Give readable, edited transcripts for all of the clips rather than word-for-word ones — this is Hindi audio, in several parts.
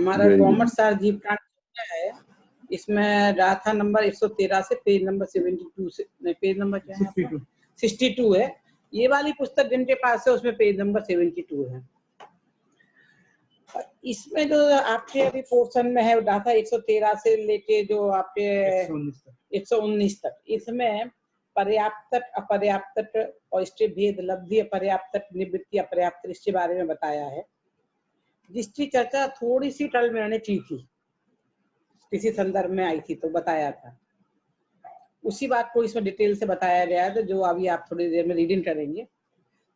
हमारा कॉमर्स सार जीव प्राणी है, इसमें गाथा नंबर 113 से पेज नंबर 72 से, नहीं पेज नंबर क्या है आपका? 62 है। ये वाली पुस्तक जिनके पास है उसमें पेज नंबर 72 है। इसमें जो आपके अभी पोर्शन में है गाथा 113 से लेके जो आपके 119 तक, इसमें पर्याप्त अपर्याप्त और इष्ट भेद, लब्धि अपर्याप्त, निवृत्ति अपर्याप्त, इसके बारे में बताया है, जिसकी चर्चा थोड़ी सी कल मैंने की थी, किसी संदर्भ में आई थी तो बताया था। उसी बात को इसमें डिटेल से बताया गया है, तो जो अभी आप थोड़ी देर में रीडिंग करेंगे।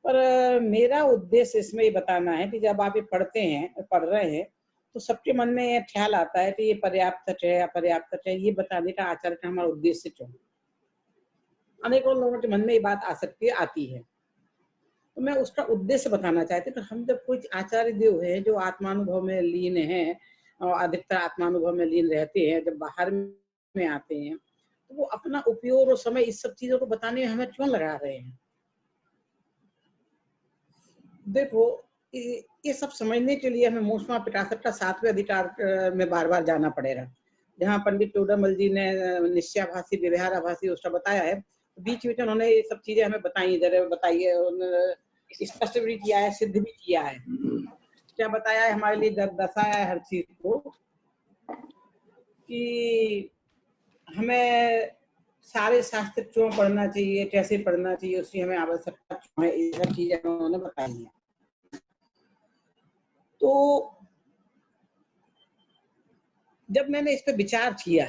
पर मेरा उद्देश्य इसमें ये बताना है कि जब आप ये पढ़ रहे हैं तो सबके मन में ये ख्याल आता है कि ये पर्याप्त है अपर्याप्त है, ये बताने का आचार्य का हमारा उद्देश्य क्यों? अनेकों लोगों के मन में ये बात आ सकती है, आती है, तो मैं उसका उद्देश्य बताना चाहती हूँ। तो हम जब कुछ आचार्य देव है जो आत्मानुभव में लीन है और अधिकतर आत्मानुभव में लीन रहते हैं, जब बाहर में आते हैं तो वो अपना उपयोग और समय इस सब चीजों को बताने में हमें क्यों लगा रहे हैं? देखो, ये सब समझने के लिए हमें मूसमा प्रकाशक का 7वें अधिकार में बार बार जाना पड़ेगा, जहाँ पंडित टोडरमल जी ने निश्चयाभासी व्यवहाराभासी उसका बताया है। बीच में उन्होंने ये सब चीजें हमें बताइए, स्पष्ट भी किया है, सिद्ध भी किया है। क्या बताया है हमारे लिए, जब दर्शाया है हर चीज को कि हमें सारे शास्त्र क्यों पढ़ना चाहिए, कैसे पढ़ना चाहिए, उसकी हमें आवश्यकता क्यों है, ये सब चीजें उन्होंने बताई है। तो जब मैंने इस पर विचार किया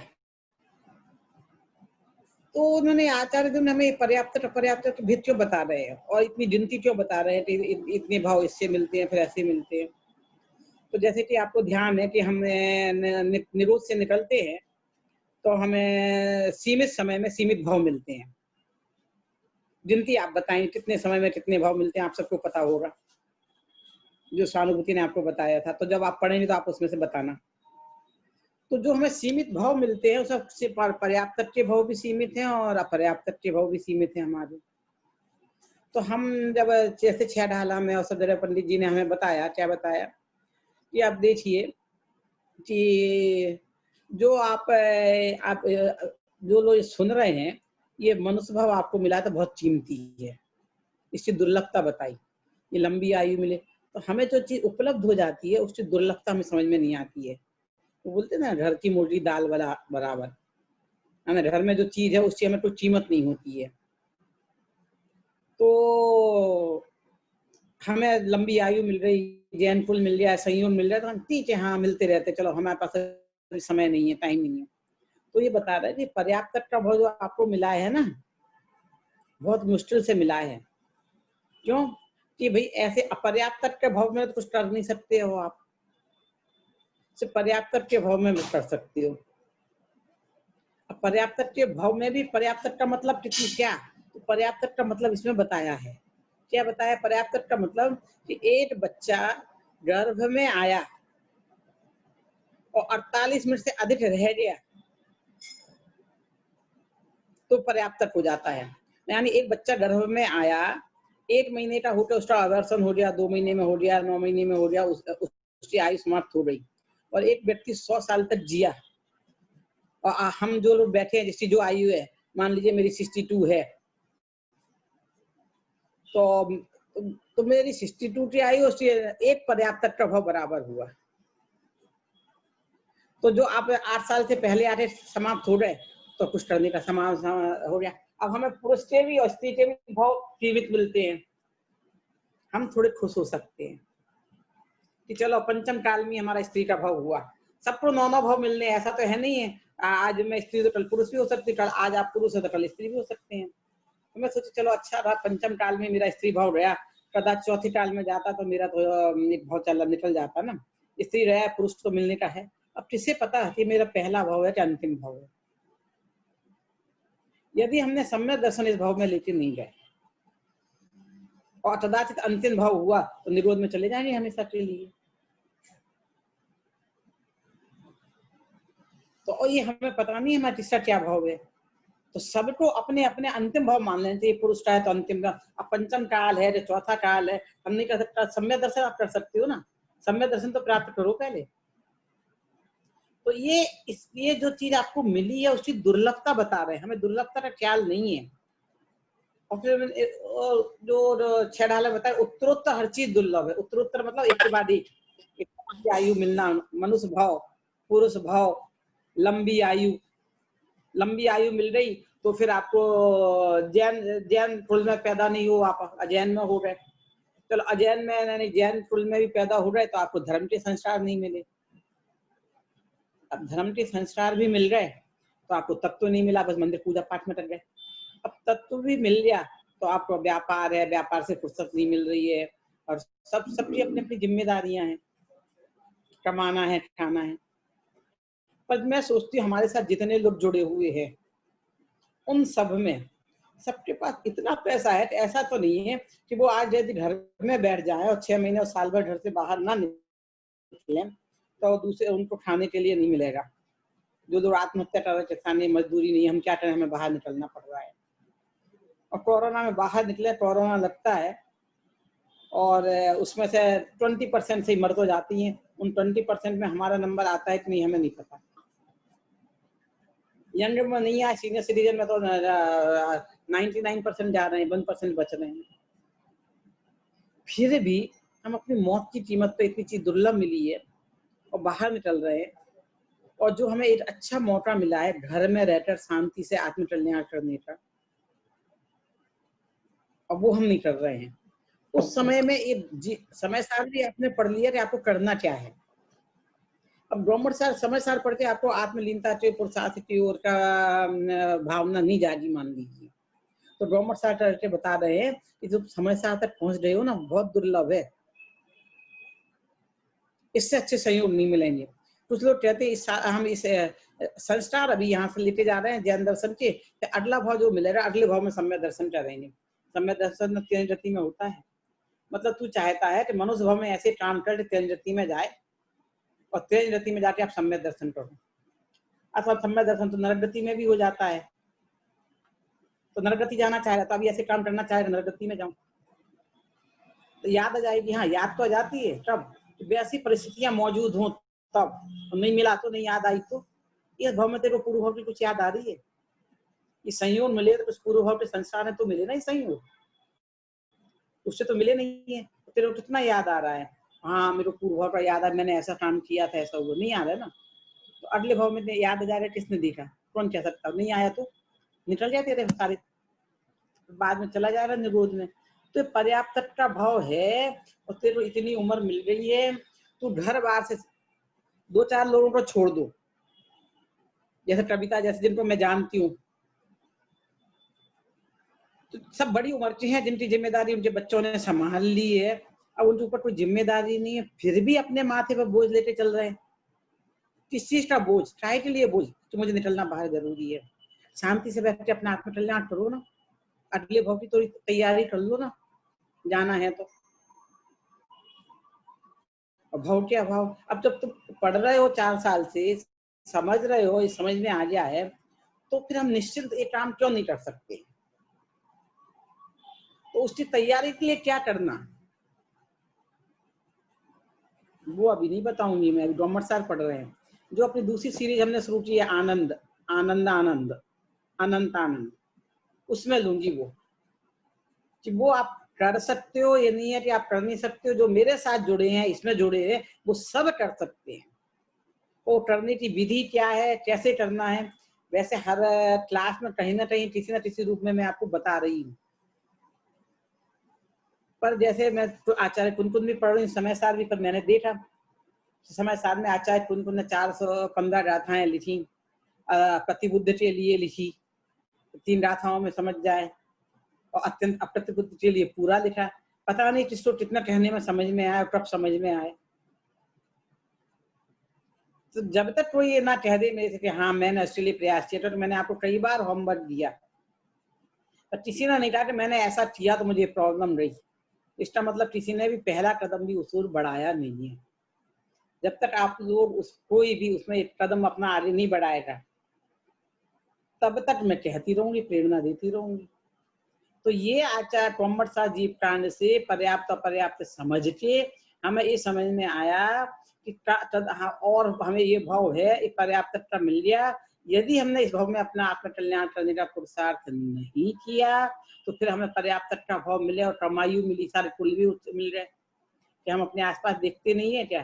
तो उन्होंने आचार्य जो हमें पर्याप्त अपर्याप्त भेद क्यों बता रहे हैं और इतनी गिनती क्यों बता रहे हैं कि इतने भाव इससे मिलते हैं फिर ऐसे मिलते हैं। तो जैसे कि आपको ध्यान है कि हम निरोध से निकलते हैं तो हमें सीमित समय में सीमित भाव मिलते हैं। गिनती आप बताएं कितने समय में कितने भाव मिलते हैं, आप सबको पता होगा, जो स्वानुभूति ने आपको बताया था। तो जब आप पढ़ेंगे तो आप उसमें से बताना। तो जो हमें सीमित भाव मिलते हैं उससे पर्याप्त के भाव भी सीमित हैं और अपर्याप्त के भाव भी सीमित हैं हमारे। तो हम जब जैसे 6 ढाला में और सब जगह पंडित जी ने हमें बताया, क्या बताया कि आप देखिए कि जो आप जो लोग सुन रहे हैं, ये मनुष्य भाव आपको मिला तो बहुत कीमती है, इसकी दुर्लभता बताई। ये लंबी आयु मिले तो हमें जो चीज उपलब्ध हो जाती है उसकी दुर्लभता हमें समझ में नहीं आती है। वो बोलते ना, घर की मुर्गी दाल वाला बराबर, हमें घर में जो चीज है उसकी हमें कोई कीमत नहीं होती है। तो हमें लंबी आयु मिल रही, जैन कुल मिल गया, संयोग मिल रहा है, तो हम ठीक है, हाँ मिलते रहते, चलो हमारे पास समय नहीं है, टाइम नहीं है। तो ये बता रहा है कि पर्याप्त का भाव जो आपको मिला है ना, बहुत मुश्किल से मिला है। क्यों? कि भाई ऐसे अपर्याप्त के भाव में तो कुछ कर नहीं सकते हो आप, सिर्फ पर्याप्त के भाव में कर सकते हो। पर्याप्त के भाव में भी पर्याप्त का मतलब कितनी क्या, तो पर्याप्त का मतलब इसमें बताया है। क्या बताया पर्याप्त का मतलब? कि एक बच्चा गर्भ में आया और 48 मिनट से अधिक रह गया तो पर्याप्त हो जाता है। यानी एक बच्चा गर्भ में आया, 1 महीने का होकर उसका अवर्सन हो गया, 2 महीने में हो गया, 9 महीने में हो गया, उसकी आयु समाप्त हो गई। और एक व्यक्ति 100 साल तक जिया, और हम जो लोग बैठे हैं जिसकी जो आयु है, मान लीजिए मेरी 62 है, तो मेरी 62 की आयु उसकी एक पर्याप्त का भाव बराबर हुआ। तो जो आप 8 साल से पहले आते समाप्त हो गए तो कुछ करने का समाप्त हो गया। अब हमें पुरुष के भी और स्त्री के भी भाव जीवित मिलते हैं, हम थोड़े खुश हो सकते हैं कि चलो पंचम काल में हमारा स्त्री का भाव हुआ। सबको 9 भाव मिलने, ऐसा तो है नहीं है, आज मैं स्त्री तो कल पुरुष भी हो सकती है, कल आज आप पुरुष हो तो कल स्त्री भी हो सकते हैं। तो मैं सोचा चलो अच्छा रहा, पंचम काल में मेरा स्त्री भाव गया, कदाच चौथी काल में जाता तो मेरा तो भाव निकल जाता ना, स्त्री रहा, पुरुष तो मिलने का है। अब किसे पता कि मेरा पहला भाव है कि अंतिम भाव है। यदि हमने सम्यक दर्शन इस भाव में लेके नहीं गए और कदाचित अंतिम भाव हुआ तो निरोध में चले जाएंगे हमेशा के लिए। तो ये हमें पता नहीं हमारा तीसरा क्या भाव है। तो सबको अपने अपने अंतिम भाव मान लेना चाहिए। पुरुष का है तो अंतिम का, अब पंचम काल है, चौथा काल है, हम नहीं कर सकता। सम्यक दर्शन आप कर सकते हो ना, सम्यक दर्शन तो प्राप्त करो पहले। तो ये इसलिए जो चीज आपको मिली है उसकी दुर्लभता बता रहे हैं, हमें दुर्लभता का ख्याल नहीं है। और फिर जो छह ढाले बताए, उत्तरोत्तर हर चीज दुर्लभ है। उत्तरोत्तर मतलब एक के बाद एक आयु मिलना, मनुष्य भाव, पुरुष भाव, लंबी आयु मिल रही तो फिर आपको जैन जैन कुल में पैदा नहीं हो, आप अजैन में हो गए। चलो अजैन में यानी जैन कुल में भी पैदा हो रहे तो आपको धर्म के संस्कार नहीं मिले। अब धर्म के संस्कार भी मिल गए तो आपको तत्व नहीं मिला, बस मंदिर पूजा पाठ में कर गए। अब तत्व भी मिल गया तो आपको व्यापार है, व्यापार से फुर्सत नहीं मिल रही है, और सबकी अपनी अपनी जिम्मेदारियां हैं, कमाना है, खाना है। पर मैं सोचती हूँ हमारे साथ जितने लोग जुड़े हुए हैं उन सब में सबके पास इतना पैसा है, ऐसा तो नहीं है कि वो आज यदि घर में बैठ जाए और 6 महीने और साल भर घर से बाहर ना निकले तो दूसरे उनको खाने के लिए नहीं मिलेगा। जो लोग आत्महत्या कर रहे, खाने मजदूरी नहीं, हम क्या करें, हमें बाहर निकलना पड़ रहा है। और कोरोना में बाहर निकले, कोरोना लगता है और उसमें से 20% से ही मर तो जाती हैं। उन 20% में हमारा नंबर आता है कि नहीं हमें नहीं पता। यंग में नहीं आया, सीनियर सिटीजन में तो 99% जा रहे हैं, 1% बच रहे हैं। फिर भी हम अपनी मौत की कीमत पे इतनी चीज दुर्लभ मिली है और बाहर निकल रहे हैं, और जो हमें एक अच्छा मौका मिला है घर में रहकर शांति से आत्मकल्याण करने का, अब वो हम नहीं कर रहे हैं। उस समय में एक समय सार भी आपने पढ़ लिया कि आपको करना क्या है। अब ब्राह्मण सार समय सार पढ़ के आपको आत्मलीनता के पुरुषार्थ की ओर का भावना नहीं जागी, मान लीजिए, तो ब्राह्मण सार करके बता रहे हैं कि जो समय सार तक पहुंच रहे हो ना, बहुत दुर्लभ है, इससे अच्छे सहयोग नहीं मिलेंगे। कुछ लोग कहते हैं हम इस संस्कार अभी यहाँ से लेके जा रहे हैं जैन दर्शन के, अगला भाव जो मिलेगा अगले भाव में सम्यक दर्शन करेंगे। सम्यक दर्शन तेज गति में होता है, मतलब तू चाहता है कि मनुष्य भाव में ऐसे काम कर तेज गति में जाए और तेज गति में जाके आप सम्यक दर्शन करो, अथवा सम्यक दर्शन तो नरक गति में भी हो जाता है। तो नरक गति जाना चाह रहा तो अभी ऐसे काम करना चाहे नरक गति में जाऊं तो याद आ जाएगी। हाँ, याद तो आ जाती है तब वैसी परिस्थितियां मौजूद हों तब, नहीं मिला तो नहीं याद आई तो इस भाव में तेरे को पूर्व भाव की कुछ याद आ रही है, ये संयोग मिले तो कुछ पूर्व भाव के संस्कार है तो मिले ना, ये संयोग उससे तो मिले नहीं है, तो तेरे को कितना याद आ रहा है। हाँ मेरे को पूर्व भाव का याद आ, मैंने ऐसा काम किया था, ऐसा हुआ, नहीं आ रहा है ना। तो अगले भाव में याद आ जा रहा है, किसने देखा, कौन कह सकता, नहीं आया तो निकल गया तेरे सारे, बाद में चला जा रहा है निरोध में। तो पर्याप्त का भाव है और तेरे को इतनी उम्र मिल गई है, तू घर बार से 2-4 लोगों को छोड़ दो, जैसे कविता जैसे जिनको मैं जानती हूँ, तो सब बड़ी उम्र के हैं जिनकी जिम्मेदारी उनके बच्चों ने संभाल ली है, अब उनके ऊपर कोई जिम्मेदारी नहीं है, फिर भी अपने माथे पर बोझ लेके चल रहे हैं। किस चीज का बोझ, चाय के लिए बोझ कि मुझे निकलना बाहर जरूरी है। शांति से बैठ के अपना आत्मकल्याण करो ना, अगले भाव की थोड़ी तैयारी कर लो ना, जाना है तो। भाव के अभाव, अब जब तुम पढ़ रहे हो 4 साल से, समझ रहे हो, ये समझ में आ गया है, तो फिर हम निश्चिंत एक काम क्यों नहीं कर सकते। तो उसकी तैयारी के लिए क्या करना वो अभी नहीं बताऊंगी मैं, अभी डॉमर सार पढ़ रहे हैं। जो अपनी दूसरी सीरीज हमने शुरू की है आनंद आनंद आनंद अनंत आनंद, उसमें लूंगी वो कि वो आप कर सकते हो, ये नहीं है कि आप कर नहीं सकते हो। जो मेरे साथ जुड़े हैं, इसमें जुड़े हैं, वो सब कर सकते हैं। वो करने की विधि क्या है, कैसे करना है, वैसे हर क्लास में कहीं ना कहीं किसी न किसी रूप में मैं आपको बता रही हूँ। पर जैसे मैं तो आचार्य कुनकुन भी पढ़ रही हूँ, समय सार भी, पर मैंने देखा समय सार में आचार्य कुनकुन ने 415 गाथाएं लिखी, प्रतिबुद्ध के लिए लिखी, 3 गाथाओं में समझ जाए, और अत्यंत अप्रतिबुद्ध के लिए पूरा लिखा। पता नहीं किसको कितना कहने में समझ में आया, कब समझ में आए। तो जब तक कोई ये ना कह दे मेरे से कि हाँ मैंने उसके लिए प्रयास किया, तो मैंने आपको कई बार होमवर्क दिया, पर किसी ने नहीं कहा कि मैंने ऐसा किया तो मुझे प्रॉब्लम रही। इसका मतलब किसी ने भी पहला कदम भी उस ओर बढ़ाया नहीं है। जब तक आप लोग कोई भी उसमें एक कदम अपना आगे नहीं बढ़ाएगा, तब तक मैं कहती रहूंगी, प्रेरणा देती रहूंगी। तो ये आचार्य तोमर साह जीव कांड से पर्याप्त अपर्याप्त समझ के हमें ये समझ में आया कि हाँ, और हमें ये भाव है, ये पर्याप्तता मिल गया। यदि हमने इस भाव में अपना आत्मकल्याण करने का पुरुषार्थ नहीं किया, तो फिर हमें पर्याप्तता भाव मिले और तमायु मिली, सारे कुल भी मिल रहे। कि हम अपने आसपास देखते नहीं है क्या,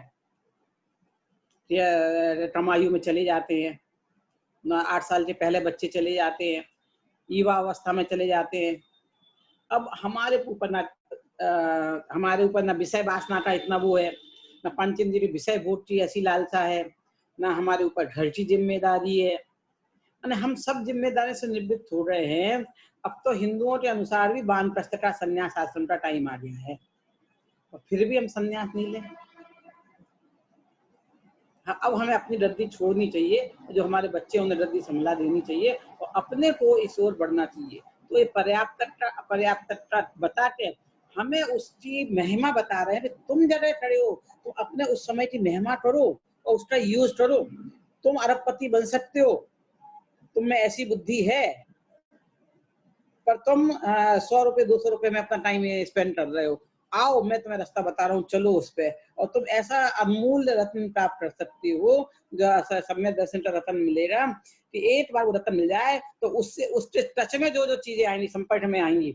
तमायु में चले जाते हैं, 8 साल के पहले बच्चे चले जाते हैं, युवा अवस्था में चले जाते हैं। अब हमारे ऊपर ना विषय वासना का इतना वो है, ना पंच इंद्रिय विषय भोग की ऐसी लालसा है, ना हमारे ऊपर घर की जिम्मेदारी है। हम सब जिम्मेदारी से निवृत्त हो रहे हैं। अब तो हिंदुओं के अनुसार भी वानप्रस्थ का संन्यास आश्रम का टाइम आ गया है, और फिर भी हम संन्यास नहीं ले। अब हमें अपनी रद्दी छोड़नी चाहिए, जो हमारे बच्चे उन्हें रद्दी संभला देनी चाहिए और अपने को इस ओर बढ़ना चाहिए। तो ये पर्याप्तता बता के हमें उसकी महिमा बता रहे हैं कि तुम जगह खड़े हो तो अपने उस समय की महिमा करो और उसका यूज करो। तुम अरबपति बन सकते हो, तुम में ऐसी बुद्धि है, पर तुम 100 रुपए 200 रुपए में अपना टाइम स्पेंड कर रहे हो। आओ, मैं तुम्हें रास्ता बता रहा हूँ, चलो उस पे, और तुम ऐसा अमूल्य रत्न प्राप्त कर सकती हो, जो सम्यक दर्शन का रत्न मिलेगा कि एक बार वो रत्न मिल जाए तो उससे उसके टच में जो जो चीजें आएंगी, संपर्क में आएंगी,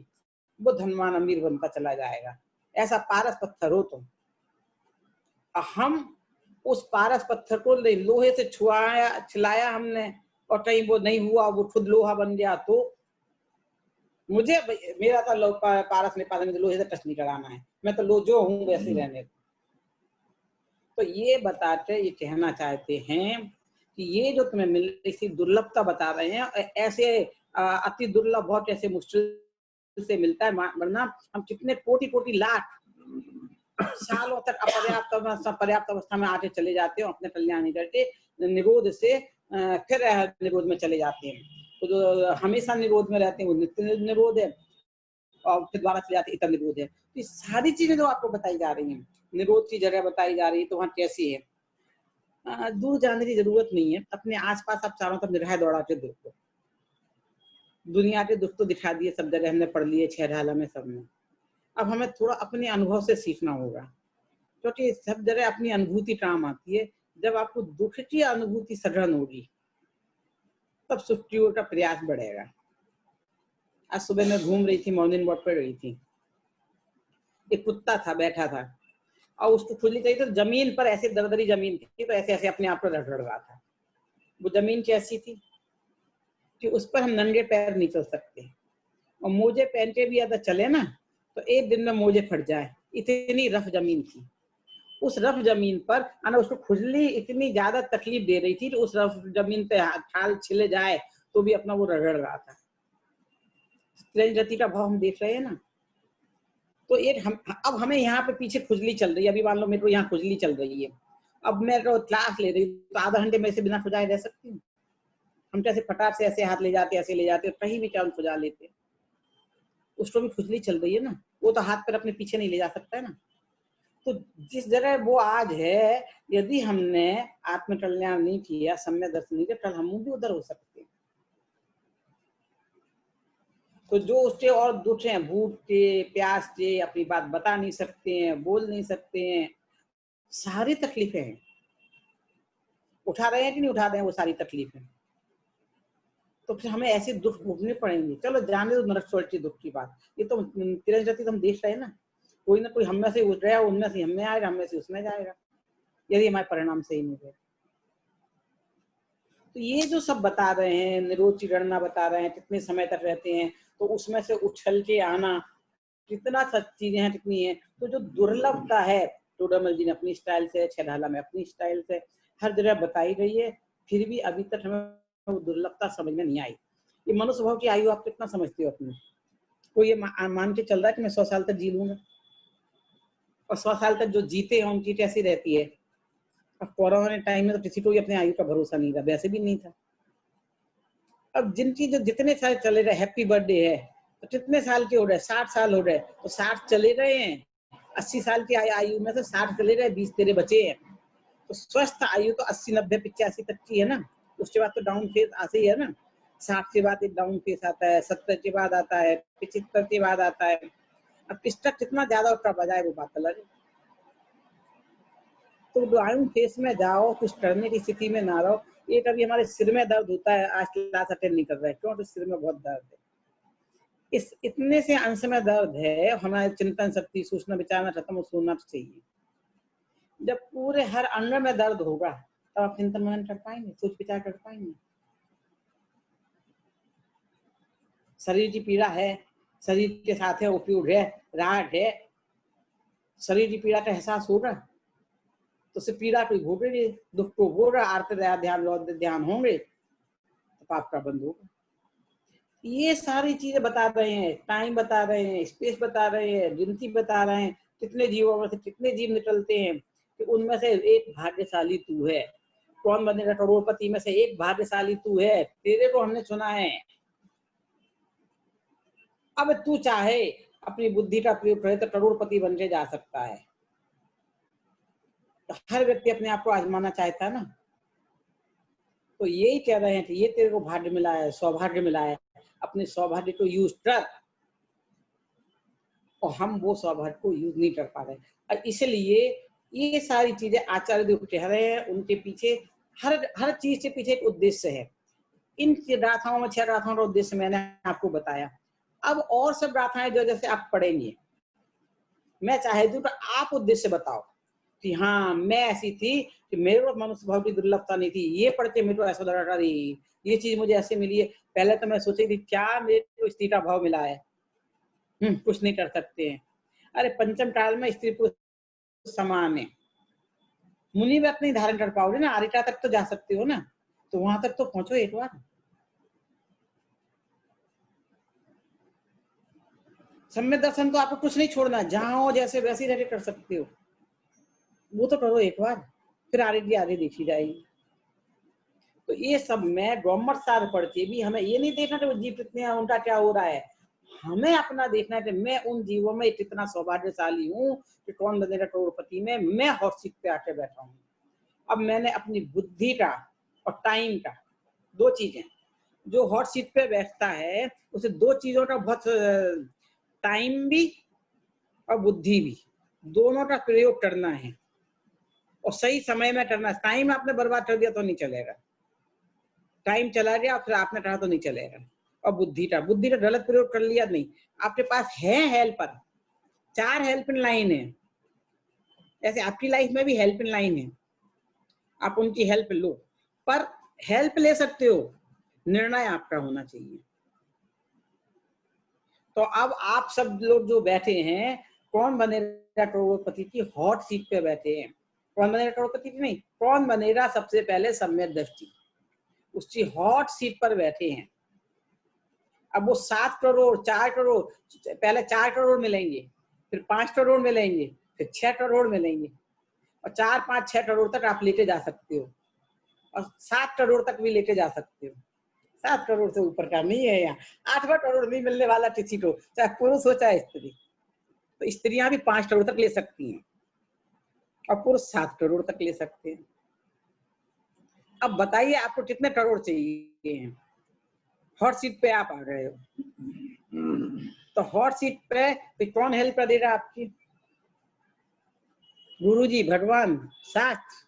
वो धनवान अमीर बनता चला जाएगा। ऐसा पारस पत्थर हो तुम। हम उस पारस पत्थर को लोहे से छिलाया हमने, और कहीं वो नहीं हुआ, वो खुद लोहा बन गया, तो मुझे मेरा तो पारस में पास में लोहे से टच नहीं कराना है, मैं तो लो जो हूँ वैसे रहने। तो ये बताते, ये कहना चाहते हैं कि ये जो तुम्हें मिल रही थी दुर्लभता बता रहे हैं, ऐसे अति दुर्लभ, बहुत ऐसे मुश्किल से मिलता है, वरना हम कितने कोटि कोटि लाख सालों तक पर्याप्त अवस्था में आके चले जाते हैं, अपने कल्याण नहीं करते, निरोध से फिर निरोध में चले जाते हैं। तो जो हमेशा निरोध में रहते हैं वो नित्य निरोध है, और फिर दोबारा चले जाते इतर निरोध है। तो ये सारी चीजें जो आपको बताई जा रही हैं, निरोध की जगह बताई जा रही है, तो वहाँ कैसी है। दूर जाने की जरूरत नहीं है, अपने आसपास आप चारों तरफ निगाह दौड़ा के देखो। दुनिया के दुख तो दिखा दिए सब जगह, हमने पढ़ लिए 6 ढाला में सब में। अब हमें थोड़ा अपने अनुभव से सीखना होगा, क्योंकि सब जगह अपनी अनुभूति काम आती है। जब आपको दुख की अनुभूति सघन होगी, तब सुख की ओर का प्रयास बढ़ेगा। आज सुबह मैं घूम रही थी, मॉर्निंग वॉक पर रही थी, एक कुत्ता था बैठा था, और उसको खुजली चाहिए, तो जमीन पर ऐसे दरदरी जमीन थी, तो ऐसे ऐसे अपने आप पर रगड़ रहा था। वो जमीन कैसी थी कि उस पर हम नंगे पैर नहीं चल सकते, और मोजे पहन के भी अगर चले ना तो एक दिन में मोजे फट जाए, इतनी रफ जमीन थी। उस रफ जमीन पर उसको खुजली इतनी ज्यादा तकलीफ दे रही थी कि उस रफ जमीन पे खाल छिले जाए तो भी अपना वो रगड़ रहा था। गति का भाव हम देख रहे हैं ना। तो अब हमें यहाँ पे पीछे खुजली चल रही है, अभी मान लो मेरे को यहाँ खुजली चल रही है, अब मैं क्लास ले रही हूँ, तो आधा घंटे में से बिना खुजाए रह सकती हूँ? हम कैसे फटाक से ऐसे हाथ ले जाते, ऐसे ले जाते, कहीं भी चांद खुजा लेते। उसको भी खुजली चल रही है ना, वो तो हाथ पर अपने पीछे नहीं ले जा सकता है ना। तो जिस जगह वो आज है, यदि हमने आत्मकल्याण नहीं किया, सम्यक दर्शन नहीं किया, कल हम भी उधर हो सकते हैं। तो जो उसके और दुख हैं, भूख के, प्यास के, अपनी बात बता नहीं सकते हैं, बोल नहीं सकते हैं, सारी तकलीफें हैं। उठा रहे हैं कि नहीं उठा रहे हैं वो सारी तकलीफें, तो फिर हमें ऐसे दुख भोगने पड़ेंगे। चलो जाने दो नरक स्वर्ग की दुख की बात, ये तो तिरंजति हम देख रहे हैं ना, कोई ना कोई हम में से उठ रहा है, उनमें से हमें आएगा, हमें से उसमें जाएगा, यदि हमारे परिणाम सही नहीं हुए। तो ये जो सब बता रहे हैं, निरोध की गणना बता रहे हैं, कितने समय तक रहते हैं, तो उसमें से उछल के आना, कितना सब चीजें हैं, कितनी है। तो जो दुर्लभता है, टोडरमल जी ने अपनी स्टाइल से, छेडाला में अपनी स्टाइल से हर जगह बताई गई है, फिर भी अभी तक हमें वो दुर्लभता समझ में नहीं आई। ये मनुष्य भाव की आयु आप कितना समझते हो अपनी? कोई ये मान के चल रहा है कि मैं 100 साल तक जी लूंगा, और 100 साल तक जो जीते हैं उनकी कैसी रहती है। अब कोरोना के टाइम में तो किसी को भी अपने आयु का भरोसा नहीं था, वैसे भी नहीं था। अब जिनकी जो जितने साल चले रहे, हैप्पी बर्थडे है, तो कितने साल के हो रहे, 60 साल हो रहे, तो 60 चले रहे हैं, 80 साल की आयु में से 60 चले रहे, 20 तेरे बचे हैं। तो स्वस्थ आयु तो 80 90 85 तक की है ना। उसके बाद तो डाउन फेज आते ही है ना, 60 के बाद एक डाउन फेज आता है, 70 के बाद आता है, 75 के बाद आता है। अब किसका कितना ज्यादा उसका बजाय वो बात अलग है। तो ड्राइंग फेस में जाओ, कुछ करने की स्थिति में ना रहो। ये कभी हमारे सिर में दर्द होता है, आज क्लास अटेंड नहीं कर रहा है, क्यों? तो सिर में बहुत दर्द है। इस इतने से अंश में दर्द है, हमारे चिंतन शक्ति, सोचना विचारना खत्म, सोना चाहिए। जब पूरे हर अंग में दर्द होगा तब आप चिंतन मनन कर पाएंगे, सोच विचार कर पाएंगे। शरीर की पीड़ा है, शरीर के साथ है, उपयोग है, राहत है, शरीर की पीड़ा का एहसास होगा तो उसे पीड़ा को भोगेंगे, दुख को भोगा, आरती ध्यान होंगे तो पाप का बंद होगा। ये सारी चीजें बता रहे हैं, टाइम बता रहे हैं, स्पेस बता रहे हैं, गिनती बता रहे हैं, कितने जीवों में से कितने जीव निकलते हैं कि उनमें से एक भाग्यशाली तू है। कौन बनेगा करोड़पति में से एक भाग्यशाली तू है, तेरे को हमने चुना है। अब तू चाहे अपनी बुद्धि का प्रयोग करे तो करोड़पति बन के जा सकता है। तो हर व्यक्ति अपने आप को आजमाना चाहता है ना, तो यही कह रहे हैं कि ये तेरे को भाग्य मिला है, सौभाग्य मिला है, अपने सौभाग्य को यूज कर। और हम वो सौभाग्य को यूज नहीं कर पा रहे, और इसलिए ये सारी चीजें आचार्य देव कह रहे हैं, उनके पीछे हर चीज के पीछे एक उद्देश्य है। इन गाथाओं में 6 गाथाओं का उद्देश्य मैंने आपको बताया। अब और सब गाथाएं जो जैसे आप पढ़ेंगे, मैं चाहे तो आप उद्देश्य बताओ कि हाँ मैं ऐसी थी कि मेरे को मनुष्य भाव की दुर्लभता नहीं थी, ये पढ़ के मेरे को ऐसा लगा रही, ये चीज मुझे ऐसे मिली है। पहले तो मैं सोची थी क्या मेरे को स्त्री का भाव मिला है, कुछ नहीं कर सकते हैं। अरे पंचम काल में स्त्री पुरुष समान है, मुनि व्रत नहीं धारण कर पाओगे ना, आरिका तक तो जा सकते हो ना, तो वहां तक तो पहुंचो एक बार। सम्यक दर्शन तो आपको कुछ नहीं छोड़ना, जहां हो जैसे वैसे रह कर सकते हो, वो तो करो एक बार, फिर आगे देखी जाएगी। तो ये सब मैं गौमर सार पढ़ के भी हमें ये नहीं देखना कि जीव कितने हैं, उनका क्या हो रहा है, हमें अपना देखना है कि मैं उन जीवों में कितना सौभाग्यशाली हूँ कि कौन बनेगा करोड़पति में, मैं हॉट सीट पे आके बैठा हूँ। अब मैंने अपनी बुद्धि का और टाइम का, दो चीजें, जो हॉट सीट पे बैठता है उसे दो चीजों का बहुत, टाइम भी और बुद्धि भी, दोनों का प्रयोग करना है और सही समय में करना है। टाइम आपने बर्बाद कर दिया तो नहीं चलेगा, टाइम चला गया फिर आपने कहा तो नहीं चलेगा। और बुद्धि का गलत प्रयोग कर लिया नहीं, आपके पास है हेल्पर, 4 हेल्प लाइन है, ऐसे आपकी लाइफ में भी हेल्प लाइन है, आप उनकी हेल्प लो, पर हेल्प ले सकते हो, निर्णय आपका होना चाहिए। तो अब आप सब लोग जो बैठे हैं, कौन बनेगा करोड़पति की हॉट सीट पे बैठे हैं। कौन बनेगा करोड़पति की नहीं, कौन बनेगा सबसे पहले सम्यक दृष्टि, उसकी हॉट सीट पर बैठे हैं। अब वो 7 करोड़ 4 करोड़, पहले 4 करोड़ मिलेंगे, फिर 5 करोड़ मिलेंगे, फिर 6 करोड़ मिलेंगे, और 4 5 6 करोड़ तक आप लेके जा सकते हो, और 7 करोड़ तक भी लेके जा सकते हो। 7 करोड़ से ऊपर का नहीं है यहाँ, 8वां करोड़ नहीं मिलने वाला किसी को, चाहे पुरुष हो चाहे स्त्री। तो स्त्रियां भी 5 करोड़ तक ले सकती हैं और पुरुष 7 करोड़ तक ले सकते हैं। अब बताइए आपको कितने करोड़ चाहिए, हॉट सीट पे आप आ गए हो, तो हॉट सीट पे तो कौन हेल्प कर देगा आपकी, गुरुजी, भगवान, शास्त्र।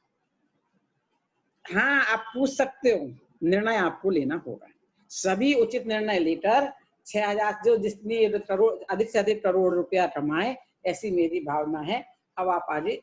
हाँ आप पूछ सकते हो, निर्णय आपको लेना होगा, सभी उचित निर्णय लेकर 6000 जो जितनी करोड़, अधिक से अधिक करोड़ रुपया कमाए, ऐसी मेरी भावना है। अब आप आगे